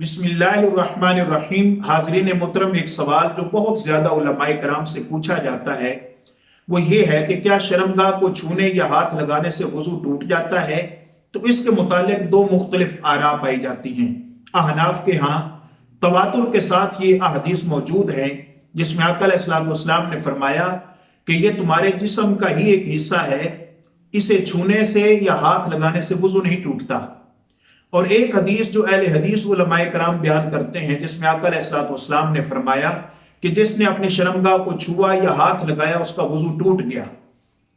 बिस्मिल्लाहिर्रहमानिर्रहीम। हाजरीन मुहतरम, एक सवाल जो बहुत ज्यादा उलमाए कराम से पूछा जाता है वो ये है कि क्या शर्मगाह को छूने या हाथ लगाने से वुजू टूट जाता है। तो इसके मुतालिक दो मुख्तलिफ आरा पाई जाती हैं। अहनाफ के यहाँ तवातुर के साथ ये अहदीस मौजूद है जिसमें आका अलैहिस्सलाम ने फरमाया कि ये तुम्हारे जिस्म का ही एक हिस्सा है, इसे छूने से या हाथ लगाने से वुजू नहीं टूटता। और एक हदीस जो अहले हदीस उलमाए कराम बयान करते हैं जिसमें आका अलैहिस्सलाम ने फरमाया कि जिसने अपनी शर्मगाह को छुआ या हाथ लगाया उसका वुजू टूट गया।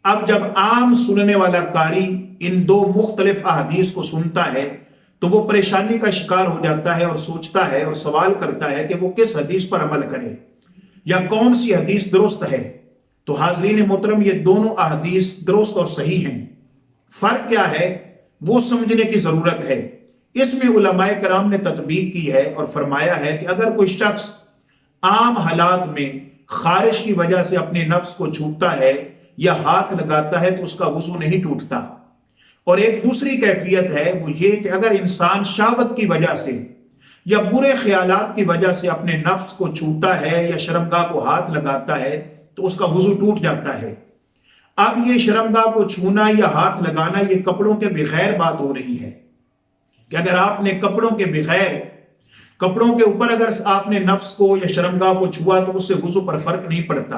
अब जब आम सुनने वाला कारी इन दो मुख्तलिफ अहदीस को सुनता है तो वो परेशानी का शिकार हो जाता है और सोचता है और सवाल करता है कि वो किस हदीस पर अमल करे या कौन सी हदीस दुरुस्त है। तो हाजरीन मोहतरम, ये दोनों अहदीस दुरुस्त और सही हैं। फर्क क्या है वो समझने की जरूरत है। इसमें उलमाए कराम ने तत्बीक की है और फरमाया है कि अगर कोई शख्स आम हालात में खारिश की वजह से अपने नफ्स को छूटता है या हाथ लगाता है तो उसका वुजू नहीं टूटता। और एक दूसरी कैफियत है वो ये कि अगर इंसान शहावत की वजह से या बुरे ख्यालात की वजह से अपने नफ्स को छूटता है या शर्मगाह को हाथ लगाता है तो उसका वुजू टूट जाता है। अब ये शर्मगाह को छूना या हाथ लगाना ये कपड़ों के बगैर बात हो रही है कि अगर आपने कपड़ों के ऊपर अगर आपने नफ्स को या शर्मगाह को छुआ तो उससे वुजू पर फर्क नहीं पड़ता।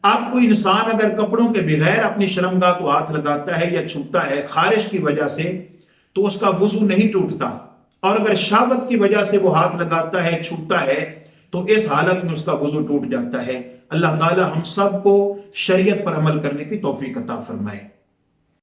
अब कोई इंसान अगर कपड़ों के बगैर अपनी शर्मगाह को हाथ लगाता है या छूता है खारिश की वजह से तो उसका वुजू नहीं टूटता। और अगर शहावत की वजह से वो हाथ लगाता है छूता है तो इस हालत में उसका वुजू टूट जाता है। अल्लाह ताला हम सब को शरीयत पर अमल करने की तौफीक अता फरमाए।